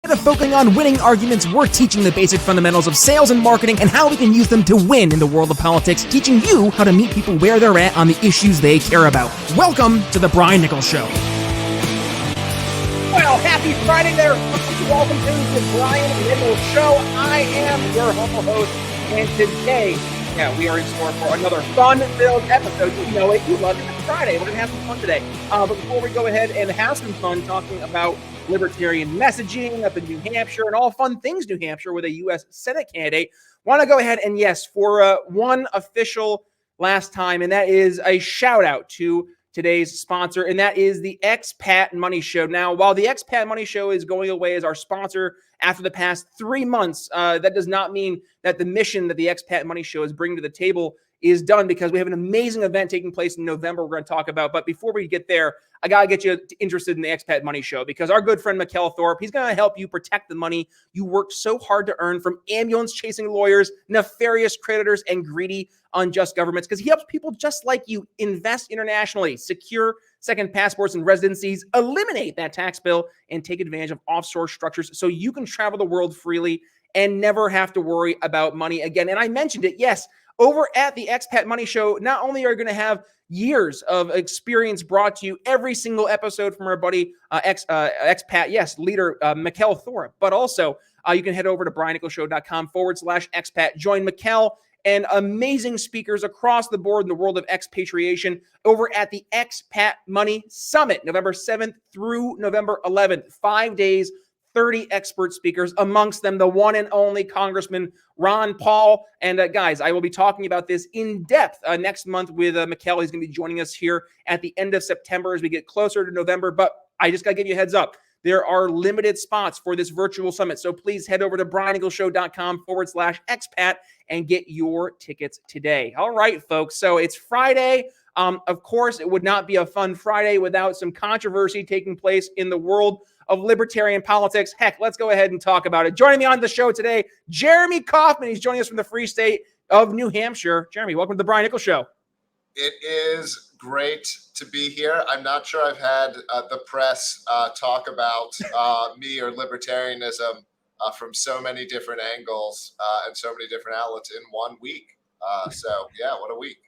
Instead of focusing on winning arguments, we're teaching the basic fundamentals of sales and marketing and how we can use them to win in the world of politics, teaching you how to meet people where they're at on the issues they care about. Welcome to The Brian Nichols Show. Well, happy Friday there. Welcome to The Brian Nichols Show. I am your humble host, and today, we are in store for another fun-filled episode. You know it, you love it. It's Friday. We're going to have some fun today. But before we go ahead and have some fun talking about libertarian messaging up in New Hampshire and all fun things New Hampshire with a U.S. Senate candidate, want to go ahead and, for one official last time, and that is a shout-out to today's sponsor, and that is the Expat Money Show. Now, while the Expat Money Show is going away as our sponsor after the past 3 months, that does not mean that the mission that the Expat Money Show is bringing to the table is done, because we have an amazing event taking place in November we're going to talk about. But before we get there, I got to get you interested in the Expat Money Show, because our good friend Mikkel Thorpe, he's going to help you protect the money you worked so hard to earn from ambulance-chasing lawyers, nefarious creditors, and greedy, unjust governments, because he helps people just like you invest internationally, secure second passports and residencies, eliminate that tax bill, and take advantage of offshore structures so you can travel the world freely and never have to worry about money again. And I mentioned it, yes, over at the Expat Money Show, not only are you going to have years of experience brought to you every single episode from our buddy expat, leader Mikkel Thorpe, but also you can head over to briannicholsshow.com/expat. Join Mikkel and amazing speakers across the board in the world of expatriation over at the Expat Money Summit, November 7th through November 11th. 5 days, 30 expert speakers, amongst them the one and only Congressman Ron Paul. And guys, I will be talking about this in depth next month with Mikkel. He's going to be joining us here at the end of September as we get closer to November. But I just got to give you a heads up. There are limited spots for this virtual summit. So please head over to briannicholsshow.com/expat and get your tickets today. All right, folks. So it's Friday. Of course, it would not be a fun Friday without some controversy taking place in the world of libertarian politics. Heck, let's go ahead and talk about it. Joining me on the show today, Jeremy Kauffman. He's joining us from the free state of New Hampshire. Jeremy, welcome to the Brian Nichols Show. It is great to be here. I'm not sure I've had the press talk about me or libertarianism from so many different angles and so many different outlets in 1 week. So, what a week.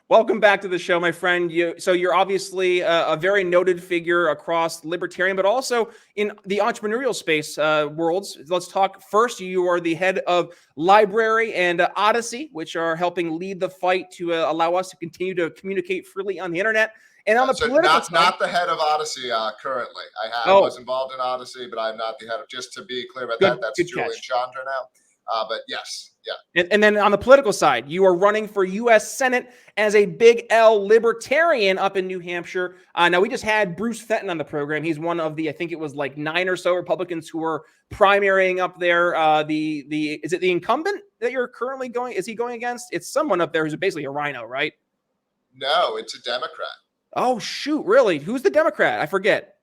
Welcome back to the show, my friend. You're obviously a very noted figure across libertarian, but also in the entrepreneurial space worlds. Let's talk first. You are the head of Library and Odyssey, which are helping lead the fight to allow us to continue to communicate freely on the internet. And on the political side, not the head of Odyssey currently. I was involved in Odyssey, but I'm not the head of. Just to be clear about that, that's Julian Chandra now. But yes. Yeah. And then on the political side, you are running for U.S. Senate as a big L libertarian up in New Hampshire. Now, we just had Bruce Fenton on the program. He's one of the, I think it was like 9 or so Republicans who are primarying up there. Is it the incumbent that you're currently going? Is he going against? It's someone up there who's basically a rhino, right? No, it's a Democrat. Oh, shoot. Really? Who's the Democrat? I forget.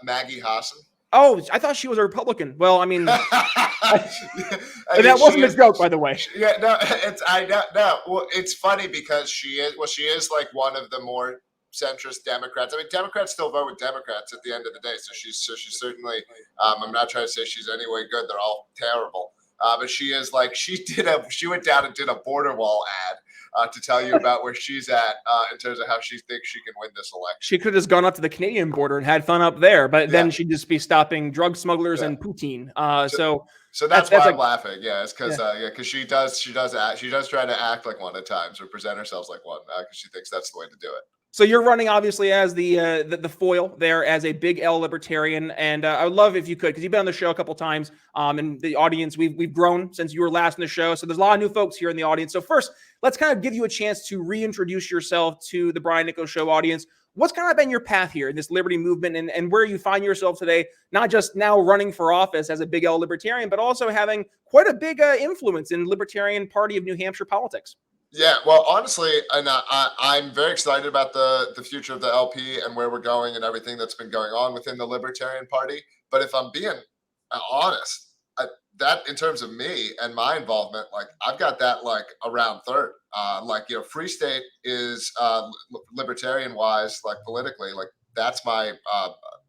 Maggie Hassan. Oh, I thought she was a Republican. Well, I mean, that wasn't a joke, by the way. Yeah, no, no. Well, it's funny because she is like one of the more centrist Democrats. I mean, Democrats still vote with Democrats at the end of the day. So she's certainly. I'm not trying to say she's any way good. They're all terrible. But she is like she went down and did a border wall ad. To tell you about where she's at in terms of how she thinks she can win this election. She could have just gone up to the Canadian border and had fun up there, but then she'd just be stopping drug smugglers and Putin. So that's why I'm laughing. Yeah, it's because because she does try to act like one at times or present herself like one because she thinks that's the way to do it. So you're running obviously as the foil there as a big L libertarian, and I would love if you could, because you've been on the show a couple times, and the audience we've grown since you were last in the show. So there's a lot of new folks here in the audience. So first, let's kind of give you a chance to reintroduce yourself to the Brian Nichols Show audience. What's kind of been your path here in this liberty movement, and where you find yourself today? Not just now running for office as a big L libertarian, but also having quite a big influence in Libertarian Party of New Hampshire politics. Yeah, well, honestly, and I'm very excited about the future of the LP and where we're going and everything that's been going on within the Libertarian Party. But if I'm being honest, that in terms of me and my involvement, like I've got that like around third. Free state is libertarian wise, like politically, like that's my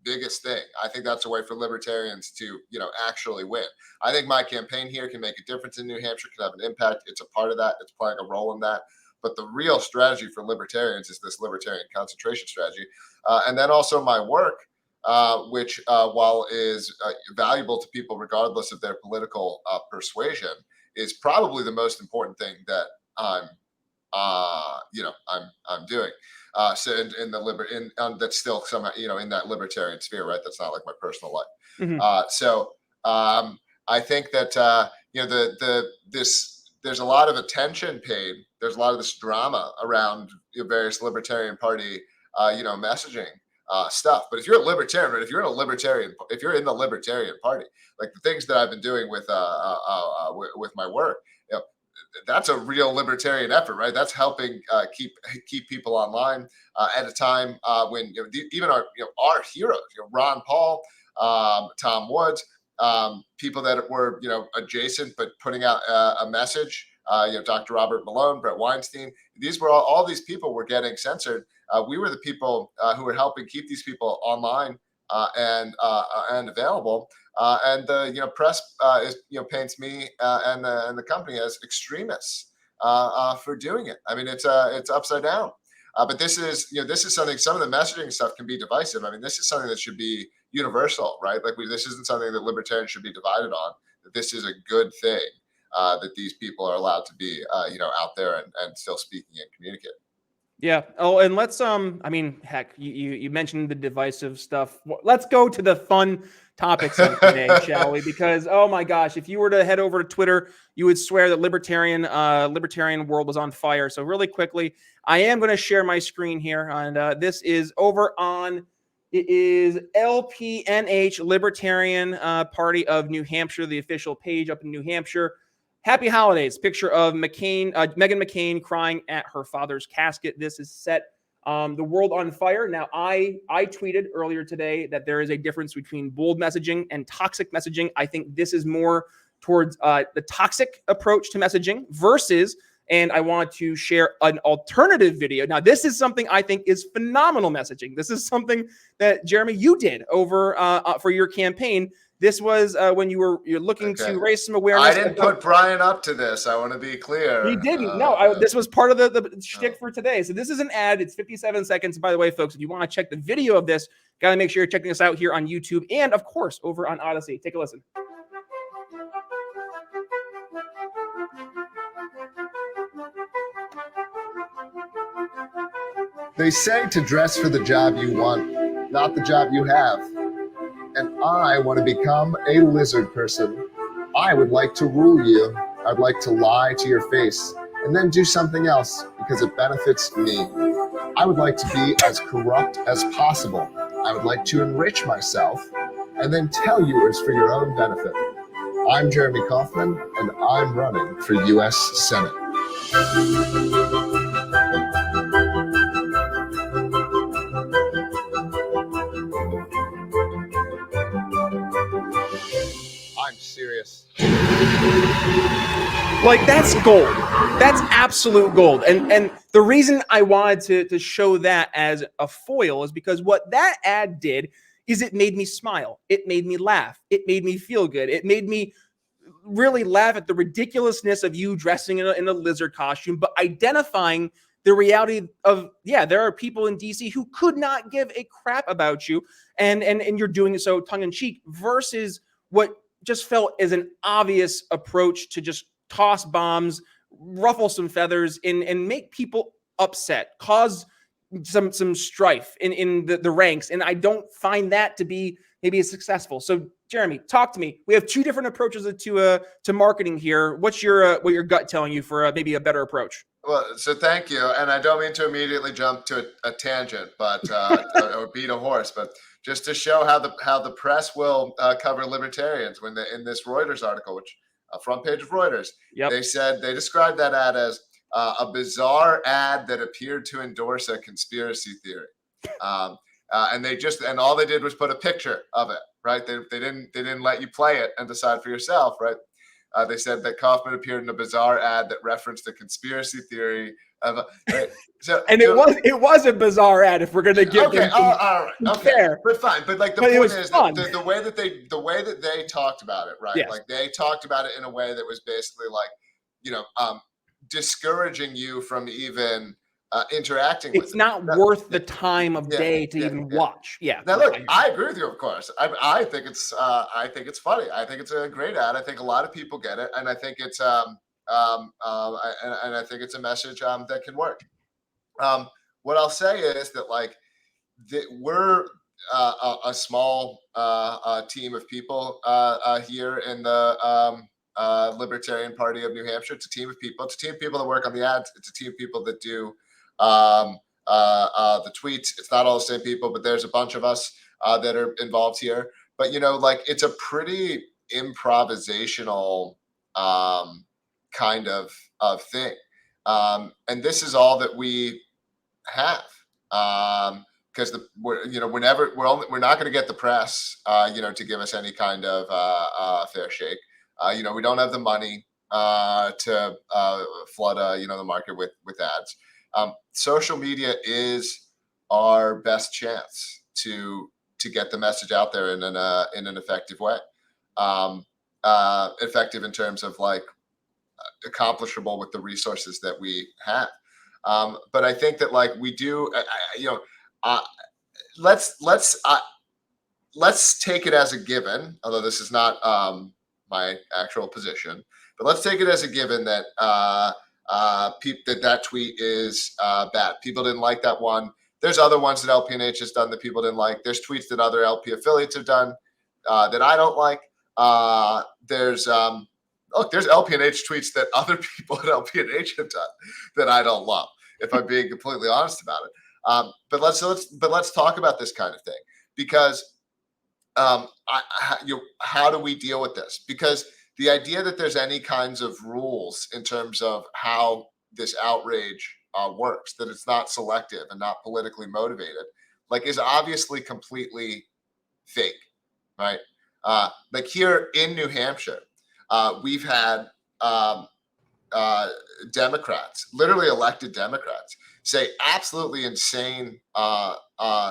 biggest thing. I think that's a way for libertarians to, actually win. I think my campaign here can make a difference in New Hampshire, can have an impact. It's a part of that. It's playing a role in that. But the real strategy for libertarians is this libertarian concentration strategy. And then also my work, which while is valuable to people regardless of their political persuasion, is probably the most important thing that I'm doing. So in the that's still somehow, in that libertarian sphere, right? That's not like my personal life. I think that, there's a lot of attention paid. There's a lot of this drama around various Libertarian Party, messaging stuff. But if you're a libertarian, right? If you're in the Libertarian Party, like the things that I've been doing with my work, that's a real libertarian effort, right? That's helping keep people online at a time when even our heroes, Ron Paul, Tom Woods, people that were adjacent but putting out a message. Dr. Robert Malone, Brett Weinstein. These were all these people were getting censored. We were the people who were helping keep these people online and available. And the press paints me and the company as extremists for doing it. I mean, it's upside down. But this is something. Some of the messaging stuff can be divisive. I mean, this is something that should be universal, right? Like this isn't something that libertarians should be divided on. That this is a good thing. That these people are allowed to be, out there and still speaking and communicating. Yeah. Oh, and let's heck, you mentioned the divisive stuff. Let's go to the fun topics of today, shall we? Because oh my gosh, if you were to head over to Twitter, you would swear that libertarian world was on fire. So really quickly, I am going to share my screen here, and this is over on. It is LPNH, Libertarian Party of New Hampshire, the official page up in New Hampshire. Happy holidays. Picture of Meghan McCain crying at her father's casket. This is set the world on fire. Now, I tweeted earlier today that there is a difference between bold messaging and toxic messaging. I think this is more towards the toxic approach to messaging versus, and I want to share an alternative video. Now, this is something I think is phenomenal messaging. This is something that, Jeremy, you did over for your campaign. This was when you're looking to raise some awareness. I didn't put Brian up to this. I want to be clear. You didn't. No, this was part of the shtick for today. So this is an ad. It's 57 seconds. By the way, folks, if you want to check the video of this, got to make sure you're checking us out here on YouTube and, of course, over on Odyssey. Take a listen. They say to dress for the job you want, not the job you have. And I want to become a lizard person. I would like to rule you. I'd like to lie to your face and then do something else because it benefits me. I would like to be as corrupt as possible. I would like to enrich myself and then tell you it's for your own benefit. I'm Jeremy Kauffman, and I'm running for U.S. Senate. I'm serious. Like, that's gold. That's absolute gold. And the reason I wanted to show that as a foil is because what that ad did is it made me smile. It made me laugh. It made me feel good. It made me really laugh at the ridiculousness of you dressing in a lizard costume, but identifying the reality of, there are people in DC who could not give a crap about you, and you're doing it so tongue-in-cheek versus what just felt as an obvious approach to just toss bombs, ruffle some feathers, and make people upset, cause some strife in the ranks. And I don't find that to be maybe as successful. So Jeremy, talk to me. We have two different approaches to marketing here. What's what your gut telling you for maybe a better approach? Well, so thank you. And I don't mean to immediately jump to a tangent, but or beat a horse, but just to show how the press will cover libertarians when in this Reuters article, which front page of Reuters, they described that ad as a bizarre ad that appeared to endorse a conspiracy theory. And all they did was put a picture of it, right? They didn't let you play it and decide for yourself, right? They said that Kauffman appeared in a bizarre ad that referenced a conspiracy theory Right. So And it was a bizarre ad. If we're going to give okay, them all right, okay, fair. but fine. But like the But it point was is fun. that the way that they talked about it, right? Yes. Like they talked about it in a way that was basically like, discouraging you from even interacting with It's it. not worth the time of day to even watch. Yeah. Now, look, I agree with you, of course. I think it's funny. I think it's a great ad. I think a lot of people get it, and I think it's and I think it's a message that can work. What I'll say is that like we're a small team of people here in the Libertarian Party of New Hampshire. It's a team of people. It's a team of people that work on the ads. It's a team of people that do the tweets. It's not all the same people, but there's a bunch of us that are involved here. But like it's a pretty improvisational kind of thing, and this is all that we have. Because we're not going to get the press, to give us any kind of fair shake. We don't have the money to flood, the market with ads. Social media is our best chance to get the message out there in an effective way. Effective in terms of like accomplishable with the resources that we have. But I think that like we do, let's take it as a given, although this is not my actual position, but let's take it as a given that that tweet is bad. People didn't like that one. There's other ones that LPNH has done that people didn't like. There's tweets that other LP affiliates have done that I don't like. There's LPNH tweets that other people at LPNH have done that I don't love, if I'm being completely honest about it. But let's talk about this kind of thing, because how do we deal with this? Because the idea that there's any kinds of rules in terms of how this outrage works, that it's not selective and not politically motivated, like is obviously completely fake, right? Like here in New Hampshire, we've had Democrats, literally elected Democrats, say absolutely insane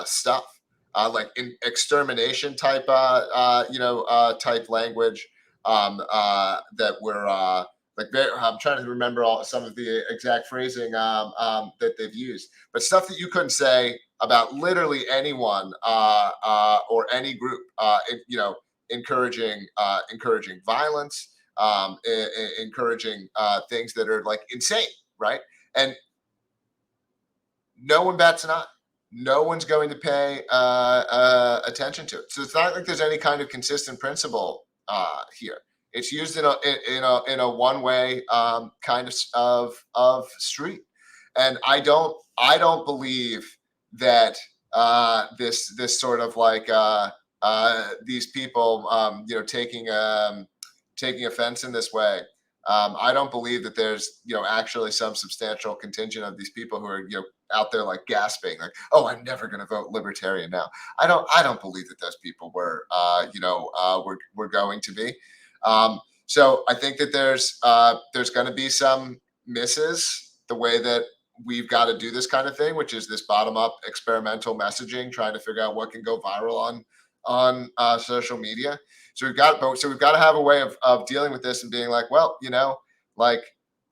stuff, like in extermination type, type language that were I'm trying to remember some of the exact phrasing that they've used, but stuff that you couldn't say about literally anyone or any group, encouraging violence, encouraging things that are like insane, right? And no one bats an eye. No one's going to pay attention to it. So it's not like there's any kind of consistent principle here. It's used in a one way kind of street, and I don't believe that this sort of like these people taking offense in this way. I don't believe that there's actually some substantial contingent of these people who are out there like gasping like, oh, I'm never going to vote libertarian now. I don't believe that those people were going to be. So I think that there's going to be some misses the way that we've got to do this kind of thing, which is this bottom up experimental messaging, trying to figure out what can go viral on social media. So we've got to have a way of dealing with this and being like, well,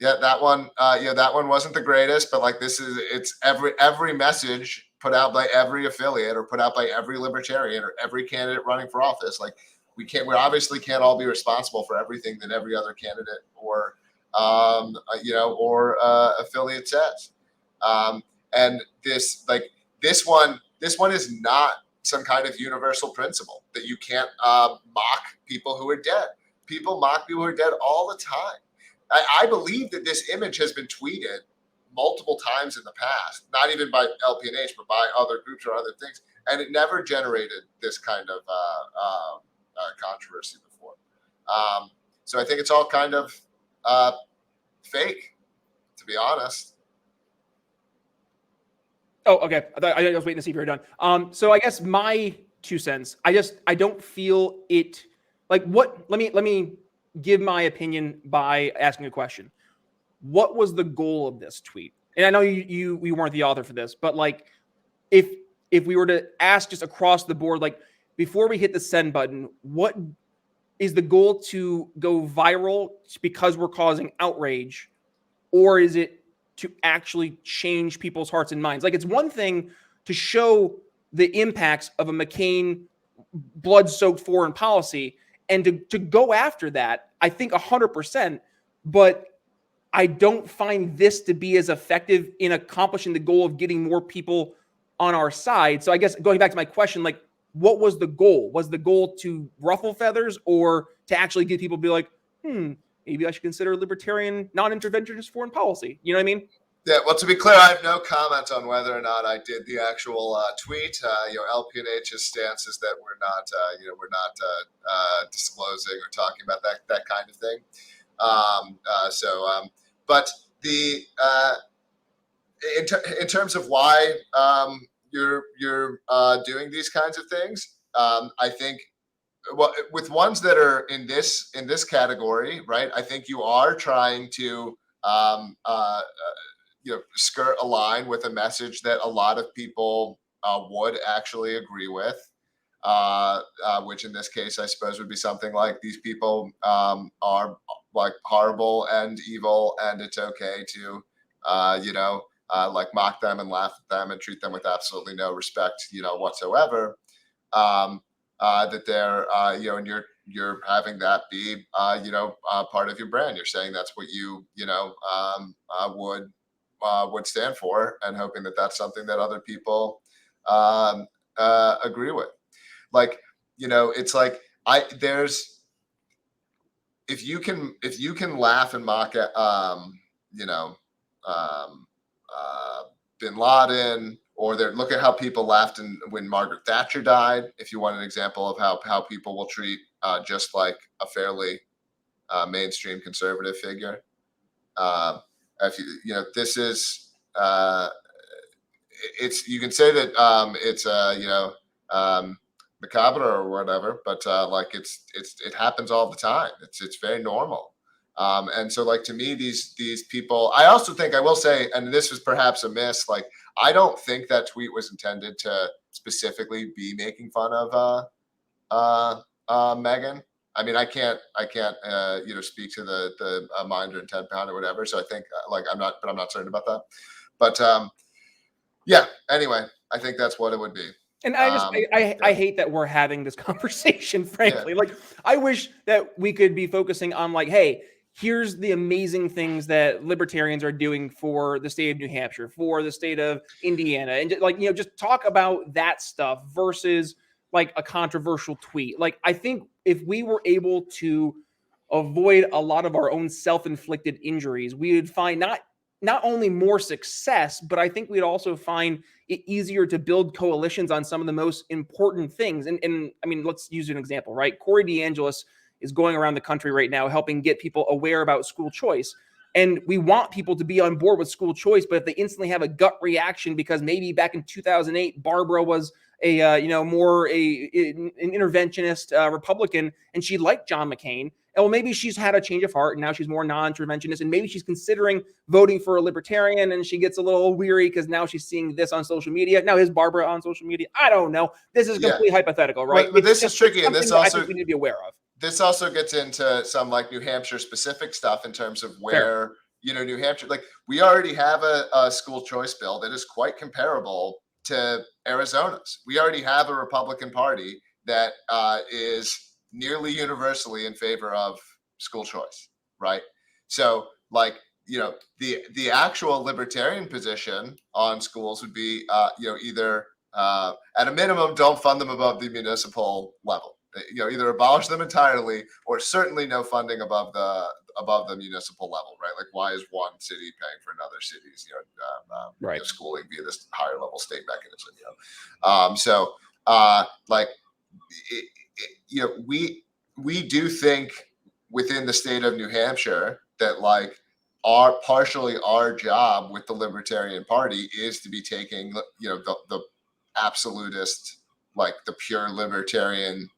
that one wasn't the greatest, but like it's every message put out by every affiliate or put out by every libertarian or every candidate running for office. Like we obviously can't all be responsible for everything that every other candidate or affiliate says. And this one is not some kind of universal principle that you can't mock people who are dead. People mock people who are dead all the time. I believe that this image has been tweeted multiple times in the past, not even by LPNH, but by other groups or other things, and it never generated this kind of controversy before. So I think it's all kind of fake, to be honest. Oh, okay. I was waiting to see if you were done. So I guess my 2 cents. I don't feel it like what. Let me give my opinion by asking a question. What was the goal of this tweet? and I know you weren't the author for this, but like if we were to ask just across the board, like before we hit the send button, what is the goal to go viral because we're causing outrage, or is it to actually change people's hearts and minds? Like, it's one thing to show the impacts of a McCain blood-soaked foreign policy and to go after that, I think 100%, but I don't find this to be as effective in accomplishing the goal of getting more people on our side. So I guess going back to my question, like, what was the goal? Was the goal to ruffle feathers, or to actually get people to be like, maybe I should consider libertarian non-interventionist foreign policy? You know what I mean? Yeah, well, to be clear, I have no comment on whether or not I did the actual tweet. LPNH's stance is that we're not disclosing or talking about that kind of thing. But the in terms of why you're doing these kinds of things, I think, well, with ones that are in this category, right? I think you are trying to skirt a line with a message that a lot of people would actually agree with, which in this case, I suppose, would be something like these people are like horrible and evil, and it's okay to, like mock them and laugh at them and treat them with absolutely no respect, whatsoever. That they're, and you're having that be, part of your brand. You're saying that's what you would stand for, and hoping that that's something that other people agree with. Like, it's like if you can laugh and mock at bin Laden, or look at how people laughed when Margaret Thatcher died. If you want an example of how people will treat just like a fairly mainstream conservative figure. If this is it's, you can say that it's macabre or whatever, but it happens all the time. It's very normal. And so, like, to me, these people, I also think, I will say, and this was perhaps a miss, like, I don't think that tweet was intended to specifically be making fun of Meghan. I mean, I can't speak to the mind or intent behind it or whatever. So I think I'm not certain about that. But yeah, anyway, I think that's what it would be. And I hate that we're having this conversation, frankly. Yeah. Like, I wish that we could be focusing on, like, hey, here's the amazing things that libertarians are doing for the state of New Hampshire, for the state of Indiana, and just talk about that stuff versus like a controversial tweet. Like, I think if we were able to avoid a lot of our own self-inflicted injuries, we would find not only more success, but I think we'd also find it easier to build coalitions on some of the most important things. And I mean, let's use an example, right? Corey DeAngelis is going around the country right now helping get people aware about school choice. And we want people to be on board with school choice, but if they instantly have a gut reaction because maybe back in 2008, Barbara was more an interventionist Republican, and she liked John McCain. And well, maybe she's had a change of heart and now she's more non-interventionist, and maybe she's considering voting for a libertarian, and she gets a little weary because now she's seeing this on social media. Now, is Barbara on social media? I don't know. This is completely hypothetical, right? But this is tricky, and this also, I think we need to be aware of. This also gets into some like New Hampshire specific stuff in terms of where, New Hampshire, like, we already have a school choice bill that is quite comparable to Arizona's. We already have a Republican Party that is nearly universally in favor of school choice, right? So, like, the actual libertarian position on schools would be, either at a minimum, don't fund them above the municipal level. Either abolish them entirely, or certainly no funding above the municipal level, right? Like, why is one city paying for another city's schooling via this higher level state mechanism? We do think within the state of New Hampshire that, like, partially our job with the Libertarian Party is to be taking the absolutist, like the pure libertarian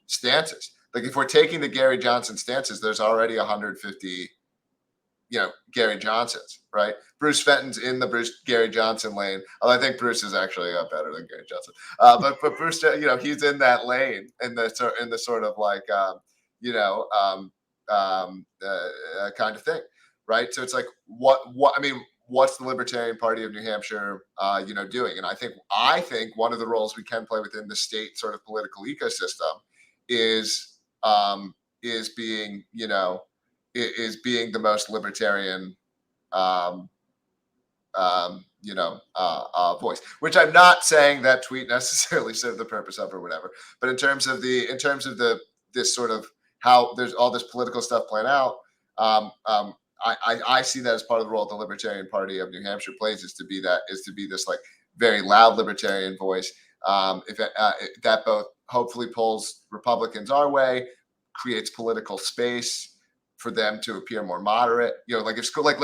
stances. Like, if we're taking the Gary Johnson stances, there's already 150 Gary Johnson's, right? Bruce Fenton's in the Gary Johnson lane. Although I think Bruce is actually better than Gary Johnson. But Bruce, he's in that lane in the sort of like, kind of thing, right? So it's like, what's the Libertarian Party of New Hampshire, doing? And I think one of the roles we can play within the state sort of political ecosystem is being the most libertarian, voice. Which I'm not saying that tweet necessarily served the purpose of or whatever, but in terms of this sort of how there's all this political stuff playing out. I see that as part of the role the Libertarian Party of New Hampshire plays is to be this like very loud libertarian voice. That both hopefully pulls Republicans our way, creates political space for them to appear more moderate. Like if school, like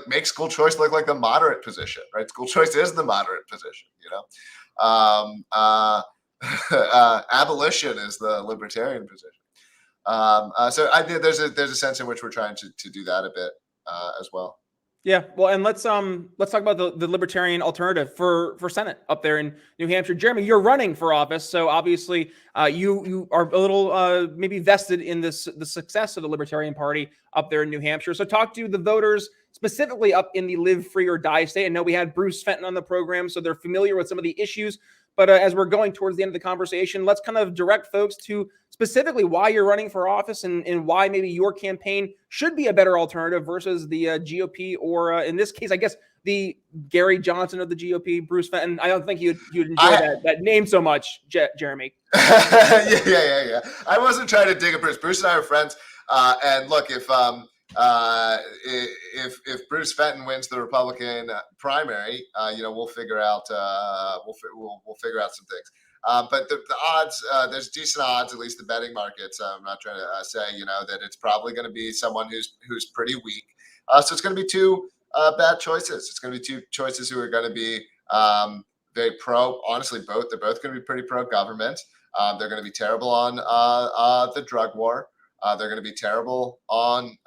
make school choice look like the moderate position, right? School choice is the moderate position. Abolition is the libertarian position. So I think there's a sense in which we're trying to do that a bit as well. Yeah, well, and let's talk about the libertarian alternative for Senate up there in New Hampshire. Jeremy, you're running for office, so obviously you are a little maybe vested in the success of the Libertarian Party up there in New Hampshire. So talk to the voters specifically up in the Live Free or Die state. I know we had Bruce Fenton on the program, so they're familiar with some of the issues. But as we're going towards the end of the conversation, let's kind of direct folks to specifically why you're running for office and why maybe your campaign should be a better alternative versus the GOP or in this case, I guess, the Gary Johnson of the GOP, Bruce Fenton. I don't think you'd enjoy that name so much, Jeremy. Yeah. I wasn't trying to dig at Bruce. Bruce and I are friends. And look, if Bruce Fenton wins the Republican primary, we'll figure out we'll figure out some things. But the odds, there's decent odds, at least the betting markets. I'm not trying to say that it's probably going to be someone who's pretty weak. So it's going to be two bad choices. It's going to be two choices who are going to be very pro. Honestly, they're both going to be pretty pro government. They're going to be terrible on the drug war. They're going to be terrible on,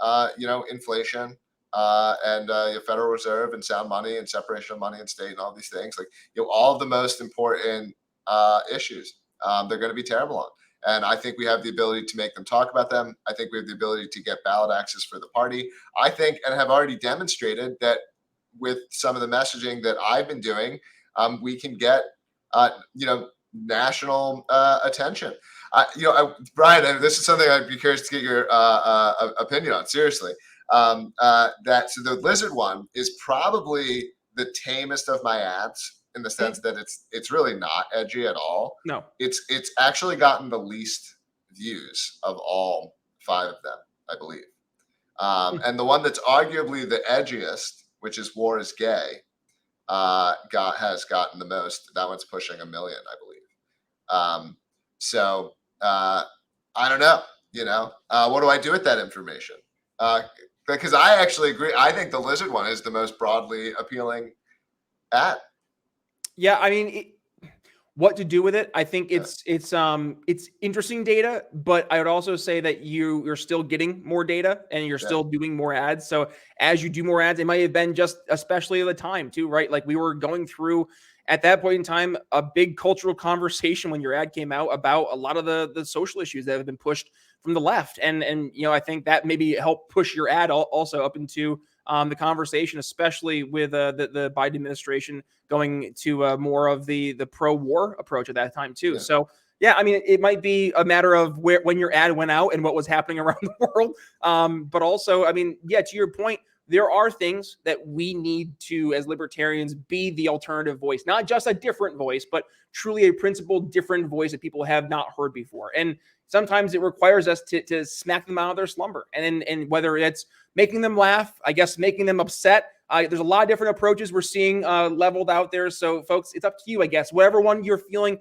inflation and Federal Reserve and sound money and separation of money and state and all these things. Like, all of the most important issues they're going to be terrible on. And I think we have the ability to make them talk about them. I think we have the ability to get ballot access for the party. I think and have already demonstrated that with some of the messaging that I've been doing, we can get, national attention. Brian, and this is something I'd be curious to get your opinion on. Seriously, so the lizard one is probably the tamest of my ads in the sense that it's really not edgy at all. No, it's actually gotten the least views of all 5 of them, I believe. And the one that's arguably the edgiest, which is War is Gay, has gotten the most. That one's pushing 1 million, I believe. So I don't know, what do I do with that information? Because I actually agree. I think the lizard one is the most broadly appealing ad. Yeah, I mean, what to do with it? I think it's interesting data, but I would also say that you're still getting more data and you're still doing more ads. So as you do more ads, it might have been just especially the time too, right? Like we were going through at that point in time a big cultural conversation when your ad came out about a lot of the social issues that have been pushed from the left, and I think that maybe helped push your ad also up into the conversation, especially with the Biden administration going to more of the pro-war approach at that time too. Yeah. So yeah, I mean, it might be a matter of when your ad went out and what was happening around the world. But also, I mean, yeah, to your point, there are things that we need to, as libertarians, be the alternative voice, not just a different voice, but truly a principled different voice that people have not heard before. And sometimes it requires us to smack them out of their slumber. And whether it's making them laugh, I guess making them upset. There's a lot of different approaches we're seeing leveled out there. So folks, it's up to you, I guess. Whatever one you're feeling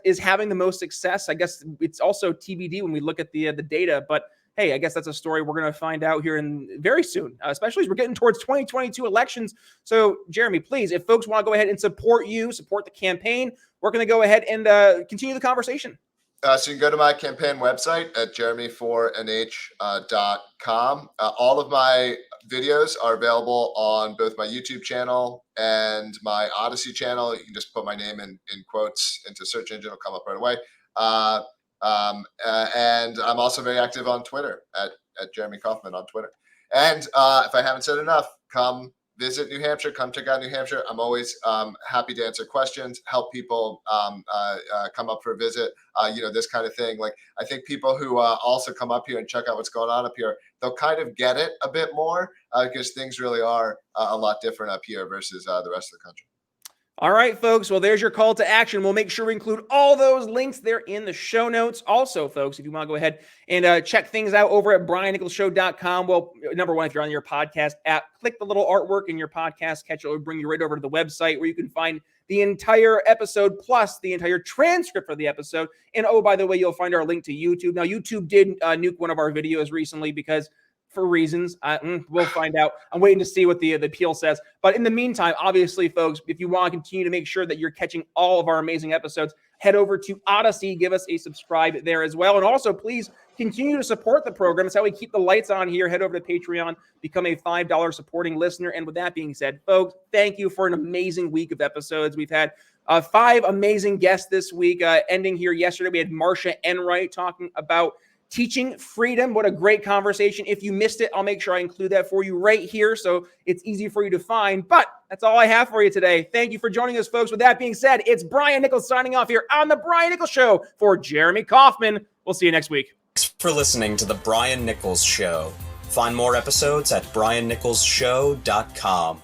is having the most success. I guess it's also TBD when we look at the data. But hey, I guess that's a story we're going to find out here in very soon, especially as we're getting towards 2022 elections. So Jeremy, please, if folks want to go ahead and support the campaign, we're going to go ahead and continue the conversation. So you can go to my campaign website at jeremy4nh.com. All of my videos are available on both my YouTube channel and my Odyssey channel. You can just put my name in quotes into search engine; it'll come up right away. And I'm also very active on Twitter at Jeremy Kauffman on Twitter. And if I haven't said enough, come visit New Hampshire. Come check out New Hampshire. I'm always happy to answer questions, help people come up for a visit. This kind of thing. Like, I think people who also come up here and check out what's going on up here, they'll kind of get it a bit more because things really are a lot different up here versus the rest of the country. All right, folks. Well, there's your call to action. We'll make sure we include all those links there in the show notes. Also, folks, if you want to go ahead and check things out over at briannicholsshow.com. Well, number one, if you're on your podcast app, click the little artwork in your podcast catcher. It will bring you right over to the website where you can find the entire episode plus the entire transcript for the episode. And oh, by the way, you'll find our link to YouTube. Now, YouTube did nuke one of our videos recently because for reasons. We'll find out. I'm waiting to see what the appeal says. But in the meantime, obviously, folks, if you want to continue to make sure that you're catching all of our amazing episodes, head over to Odyssey. Give us a subscribe there as well. And also, please continue to support the program. It's how we keep the lights on here. Head over to Patreon, become a $5 supporting listener. And with that being said, folks, thank you for an amazing week of episodes. We've had 5 amazing guests this week. Ending here yesterday, we had Marcia Enright talking about teaching freedom. What a great conversation. If you missed it, I'll make sure I include that for you right here so it's easy for you to find. But that's all I have for you today. Thank you for joining us, folks. With that being said, it's Brian Nichols signing off here on The Brian Nichols Show for Jeremy Kauffman. We'll see you next week. Thanks for listening to The Brian Nichols Show. Find more episodes at briannicholsshow.com.